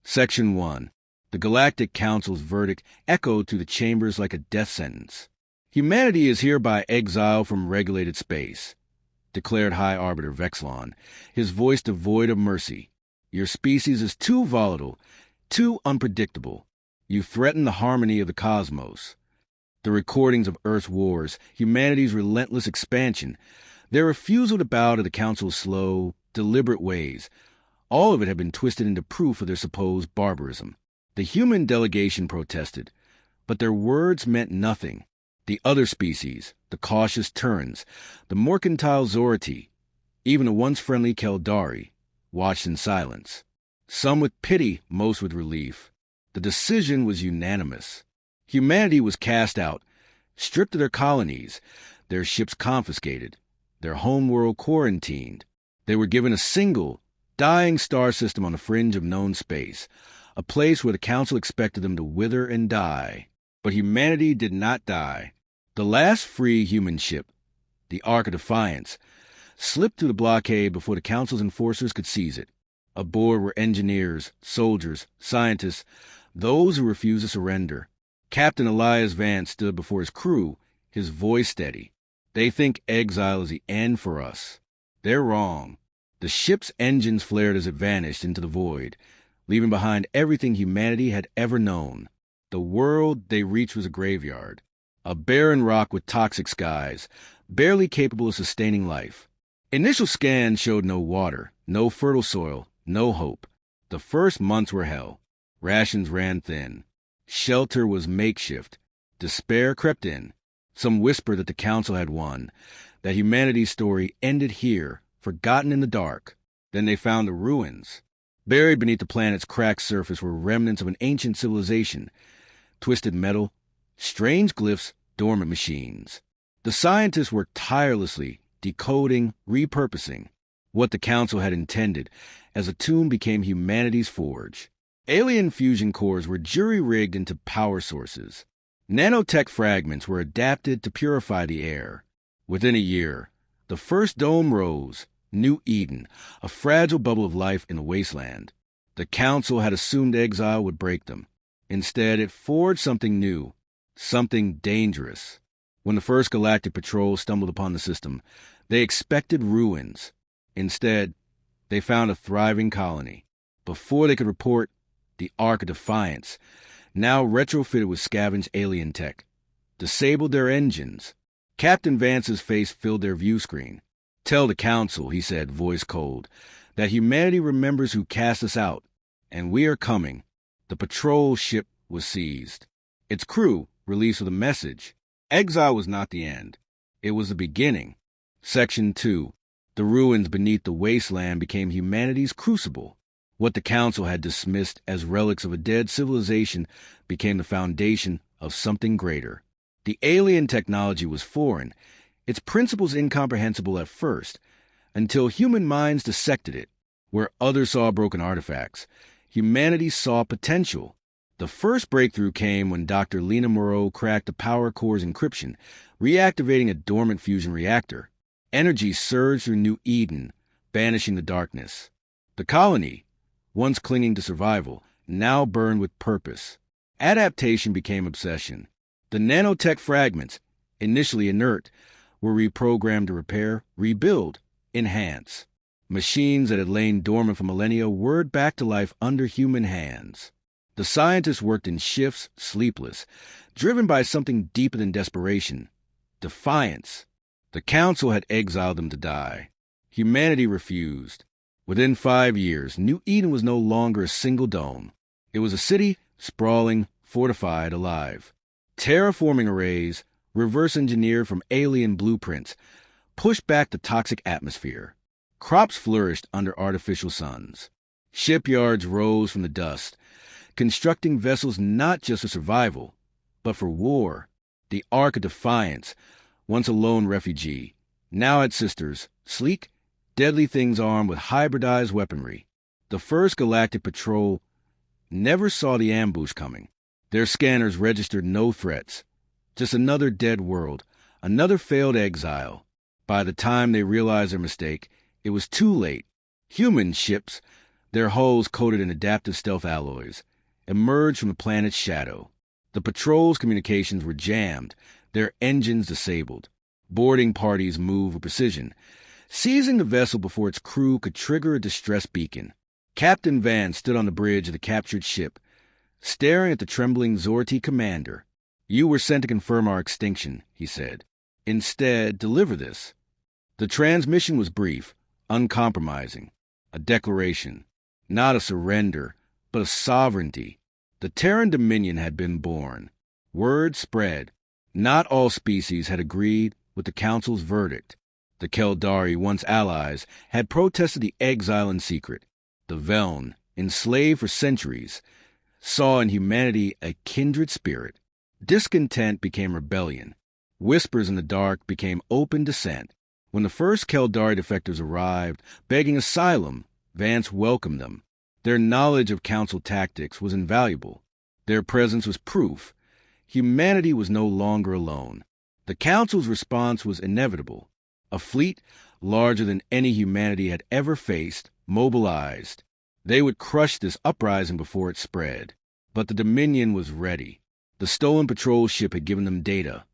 Section 1. The Galactic Council's verdict echoed through the chambers like a death sentence. Humanity is hereby exiled from regulated space, declared High Arbiter Vexlon, his voice devoid of mercy. Your species is too volatile, too unpredictable. You threaten the harmony of the cosmos. The recordings of Earth's wars, humanity's relentless expansion, their refusal to bow to the Council's slow, deliberate ways, all of it had been twisted into proof of their supposed barbarism. The human delegation protested, but their words meant nothing. The other species, the cautious Terrans, the mercantile Zorati, even the once friendly Keldari, watched in silence. Some with pity, most with relief. The decision was unanimous. Humanity was cast out, stripped of their colonies, their ships confiscated, their homeworld quarantined. They were given a single, dying star system on the fringe of known space, a place where the Council expected them to wither and die. But humanity did not die. The last free human ship, the Ark of Defiance, slipped through the blockade before the Council's enforcers could seize it. Aboard were engineers, soldiers, scientists, those who refused to surrender. Captain Elias Vance stood before his crew, his voice steady. They think exile is the end for us. They're wrong. The ship's engines flared as it vanished into the void, leaving behind everything humanity had ever known. The world they reached was a graveyard, a barren rock with toxic skies, barely capable of sustaining life. Initial scans showed no water, no fertile soil, no hope. The first months were hell. Rations ran thin. Shelter was makeshift. Despair crept in. Some whispered that the Council had won, that humanity's story ended here, forgotten in the dark. Then they found the ruins. Buried beneath the planet's cracked surface were remnants of an ancient civilization, twisted metal, strange glyphs, dormant machines. The scientists worked tirelessly, decoding, repurposing. What the Council had intended, as a tomb became humanity's forge. Alien fusion cores were jury-rigged into power sources. Nanotech fragments were adapted to purify the air. Within a year, the first dome rose, New Eden, a fragile bubble of life in the wasteland. The Council had assumed exile would break them. Instead, it forged something new, something dangerous. When the first galactic patrol stumbled upon the system, they expected ruins. Instead, they found a thriving colony. Before they could report, the Ark of Defiance, now retrofitted with scavenged alien tech, disabled their engines. Captain Vance's face filled their view screen. Tell the Council, he said, voice cold, that humanity remembers who cast us out, and we are coming. The patrol ship was seized. Its crew released with a message. Exile was not the end. It was the beginning. Section 2. The ruins beneath the wasteland became humanity's crucible. What the Council had dismissed as relics of a dead civilization became the foundation of something greater. The alien technology was foreign, its principles incomprehensible at first, until human minds dissected it. Where others saw broken artifacts, humanity saw potential. The first breakthrough came when Dr. Lena Moreau cracked the power core's encryption, reactivating a dormant fusion reactor. Energy surged through New Eden, banishing the darkness. The colony, once clinging to survival, now burned with purpose. Adaptation became obsession. The nanotech fragments, initially inert, were reprogrammed to repair, rebuild, enhance. Machines that had lain dormant for millennia whirred back to life under human hands. The scientists worked in shifts, sleepless, driven by something deeper than desperation, defiance. The Council had exiled them to die. Humanity refused. Within 5 years, New Eden was no longer a single dome. It was a city, sprawling, fortified, alive. Terraforming arrays, reverse engineered from alien blueprints, pushed back the toxic atmosphere. Crops flourished under artificial suns. Shipyards rose from the dust, constructing vessels not just for survival, but for war. The Ark of Defiance, once a lone refugee, now had sisters, sleek, deadly things armed with hybridized weaponry. The first galactic patrol never saw the ambush coming. Their scanners registered no threats, just another dead world, another failed exile. By the time they realized their mistake, it was too late. Human ships, their hulls coated in adaptive stealth alloys, emerged from the planet's shadow. The patrol's communications were jammed, their engines disabled. Boarding parties moved with precision, seizing the vessel before its crew could trigger a distress beacon. Captain Vance stood on the bridge of the captured ship, staring at the trembling Zorti commander. "You were sent to confirm our extinction," he said. "Instead, deliver this." The transmission was brief, uncompromising. A declaration. Not a surrender, but a sovereignty. The Terran Dominion had been born. Word spread. Not all species had agreed with the Council's verdict. The Keldari, once allies, had protested the exile in secret. The Veln, enslaved for centuries, saw in humanity a kindred spirit. Discontent became rebellion. Whispers in the dark became open dissent. When the first Keldari defectors arrived, begging asylum, Vance welcomed them. Their knowledge of Council tactics was invaluable. Their presence was proof. Humanity was no longer alone. The Council's response was inevitable. A fleet, larger than any humanity had ever faced, mobilized. They would crush this uprising before it spread. But the Dominion was ready. The stolen patrol ship had given them data.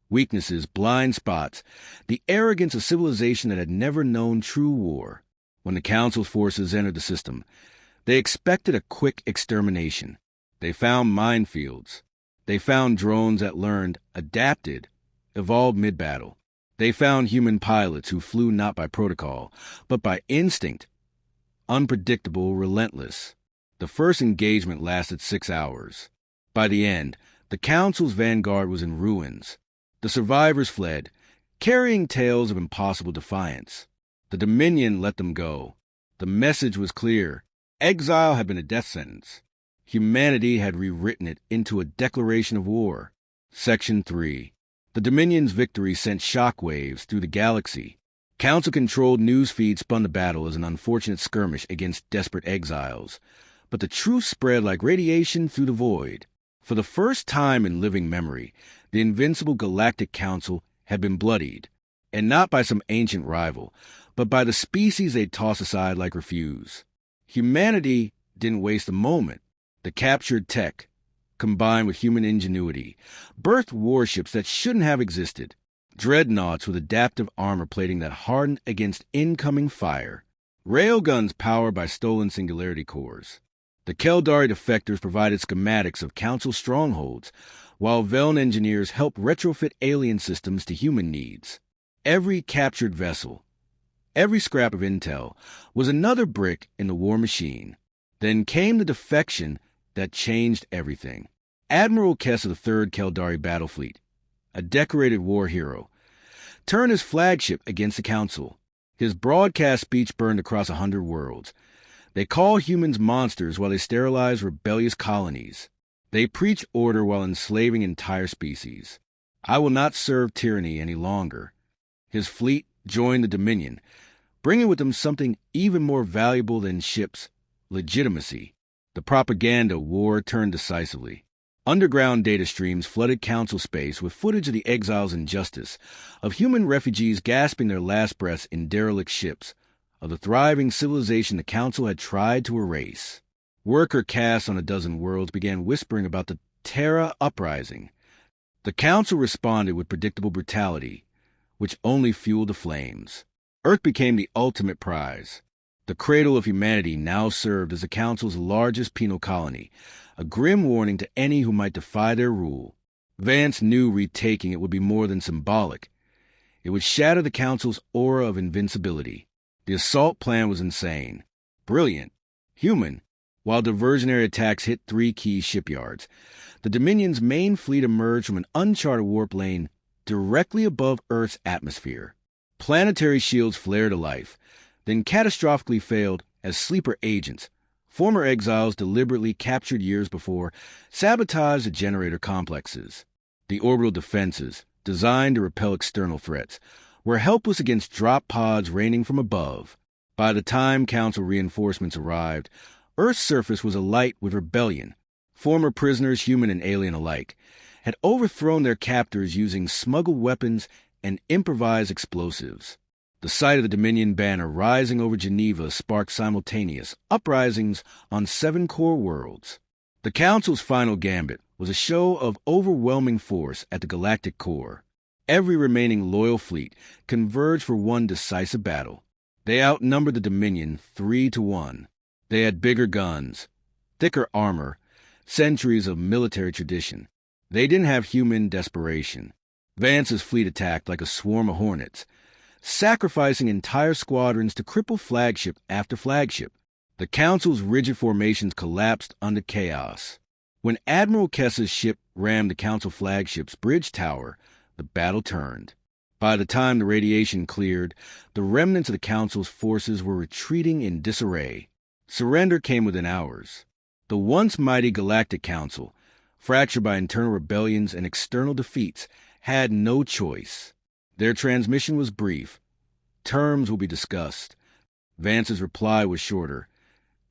Weaknesses, blind spots, the arrogance of civilization that had never known true war. When the Council's forces entered the system, they expected a quick extermination. They found minefields. They found drones that learned, adapted, evolved mid-battle. They found human pilots who flew not by protocol, but by instinct. Unpredictable, relentless. The first engagement lasted 6 hours. By the end, the Council's vanguard was in ruins. The survivors fled, carrying tales of impossible defiance. The Dominion let them go. The message was clear. Exile had been a death sentence. Humanity had rewritten it into a declaration of war. Section 3. The Dominion's victory sent shockwaves through the galaxy. Council-controlled news feeds spun the battle as an unfortunate skirmish against desperate exiles. But the truth spread like radiation through the void. For the first time in living memory, the invincible Galactic Council had been bloodied, and not by some ancient rival, but by the species they'd toss aside like refuse. Humanity didn't waste a moment. The captured tech, combined with human ingenuity, birthed warships that shouldn't have existed. Dreadnoughts with adaptive armor plating that hardened against incoming fire. Railguns powered by stolen singularity cores. The Keldari defectors provided schematics of Council strongholds, while Veln engineers helped retrofit alien systems to human needs. Every captured vessel, every scrap of intel, was another brick in the war machine. Then came the defection that changed everything. Admiral Kess of the 3rd Keldari Battle Fleet, a decorated war hero, turned his flagship against the Council. His broadcast speech burned across 100 worlds. They call humans monsters while they sterilize rebellious colonies. They preach order while enslaving entire species. I will not serve tyranny any longer. His fleet joined the Dominion, bringing with them something even more valuable than ships: legitimacy. The propaganda war turned decisively. Underground data streams flooded Council space with footage of the exiles' injustice, of human refugees gasping their last breaths in derelict ships, of the thriving civilization the Council had tried to erase. Worker castes on a dozen worlds began whispering about the Terra uprising. The Council responded with predictable brutality, which only fueled the flames. Earth became the ultimate prize. The cradle of humanity now served as the Council's largest penal colony, a grim warning to any who might defy their rule. Vance knew retaking it would be more than symbolic. It would shatter the Council's aura of invincibility. The assault plan was insane, brilliant, human. While diversionary attacks hit 3 key shipyards, the Dominion's main fleet emerged from an uncharted warp lane directly above Earth's atmosphere. Planetary shields flared to life, then catastrophically failed as sleeper agents. Former exiles deliberately captured years before sabotaged the generator complexes. The orbital defenses, designed to repel external threats, were helpless against drop pods raining from above. By the time Council reinforcements arrived, Earth's surface was alight with rebellion. Former prisoners, human and alien alike, had overthrown their captors using smuggled weapons and improvised explosives. The sight of the Dominion banner rising over Geneva sparked simultaneous uprisings on 7 core worlds. The Council's final gambit was a show of overwhelming force at the galactic core. Every remaining loyal fleet converged for one decisive battle. They outnumbered the Dominion 3-1. They had bigger guns, thicker armor, centuries of military tradition. They didn't have human desperation. Vance's fleet attacked like a swarm of hornets, sacrificing entire squadrons to cripple flagship after flagship. The Council's rigid formations collapsed under chaos. When Admiral Kess's ship rammed the Council flagship's bridge tower, the battle turned. By the time the radiation cleared, the remnants of the Council's forces were retreating in disarray. Surrender came within hours. The once mighty Galactic Council, fractured by internal rebellions and external defeats, had no choice. Their transmission was brief. Terms will be discussed. Vance's reply was shorter.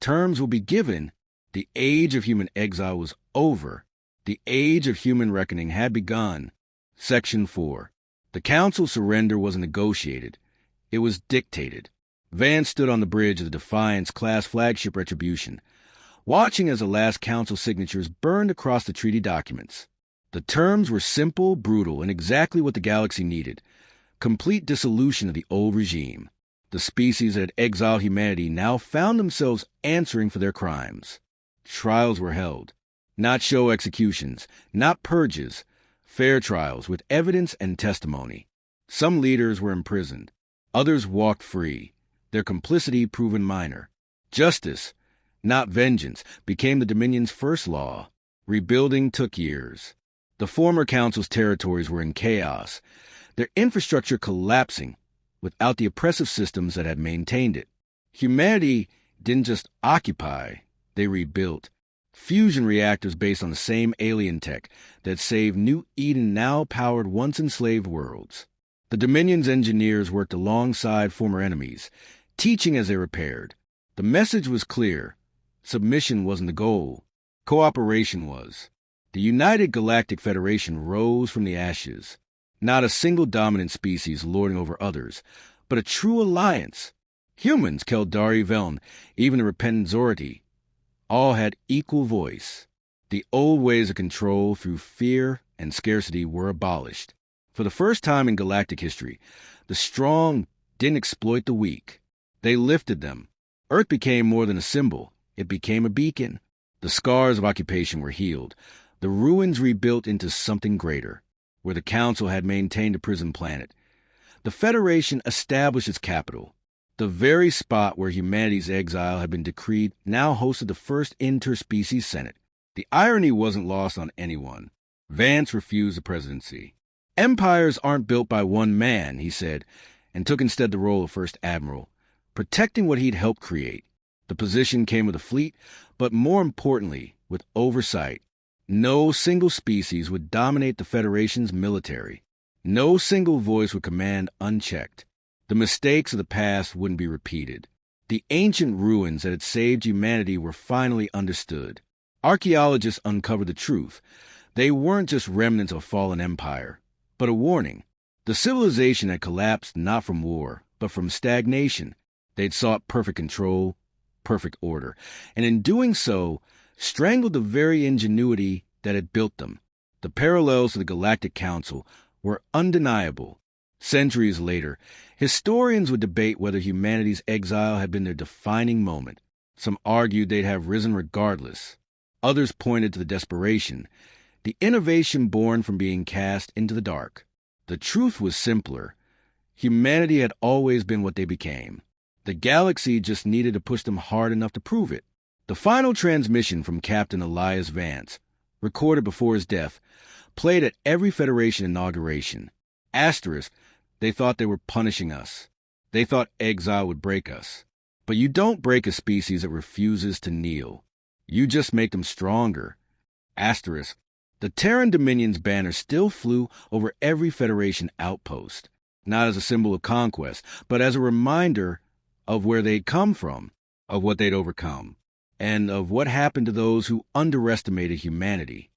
Terms will be given. The age of human exile was over. The age of human reckoning had begun. Section 4. The Council's surrender wasn't negotiated. It was dictated. Vance stood on the bridge of the Defiance-class flagship Retribution, watching as the last Council signatures burned across the treaty documents. The terms were simple, brutal, and exactly what the galaxy needed. Complete dissolution of the old regime. The species that had exiled humanity now found themselves answering for their crimes. Trials were held. Not show executions, not purges. Fair trials with evidence and testimony. Some leaders were imprisoned. Others walked free, their complicity proven minor. Justice, not vengeance, became the Dominion's first law. Rebuilding took years. The former Council's territories were in chaos, their infrastructure collapsing without the oppressive systems that had maintained it. Humanity didn't just occupy, they rebuilt. Fusion reactors based on the same alien tech that saved New Eden now powered once enslaved worlds. The Dominion's engineers worked alongside former enemies, teaching as they repaired. The message was clear. Submission wasn't the goal. Cooperation was. The United Galactic Federation rose from the ashes. Not a single dominant species lording over others, but a true alliance. Humans, Keldari Veln, even the repentant Zorati, all had equal voice. The old ways of control through fear and scarcity were abolished. For the first time in galactic history, the strong didn't exploit the weak. They lifted them. Earth became more than a symbol. It became a beacon. The scars of occupation were healed. The ruins rebuilt into something greater. Where the Council had maintained a prison planet, the Federation established its capital. The very spot where humanity's exile had been decreed now hosted the first interspecies Senate. The irony wasn't lost on anyone. Vance refused the presidency. Empires aren't built by one man, he said, and took instead the role of First Admiral, protecting what he'd helped create. The position came with a fleet, but more importantly, with oversight. No single species would dominate the Federation's military. No single voice would command unchecked. The mistakes of the past wouldn't be repeated. The ancient ruins that had saved humanity were finally understood. Archaeologists uncovered the truth. They weren't just remnants of a fallen empire, but a warning. The civilization had collapsed not from war, but from stagnation. They'd sought perfect control, perfect order, and in doing so, strangled the very ingenuity that had built them. The parallels to the Galactic Council were undeniable. Centuries later, historians would debate whether humanity's exile had been their defining moment. Some argued they'd have risen regardless. Others pointed to the desperation, the innovation born from being cast into the dark. The truth was simpler. Humanity had always been what they became. The galaxy just needed to push them hard enough to prove it. The final transmission from Captain Elias Vance, recorded before his death, played at every Federation inauguration. Asterisk, they thought they were punishing us. They thought exile would break us. But you don't break a species that refuses to kneel. You just make them stronger. Asterisk, the Terran Dominion's banner still flew over every Federation outpost, not as a symbol of conquest, but as a reminder of where they'd come from, of what they'd overcome, and of what happened to those who underestimated humanity.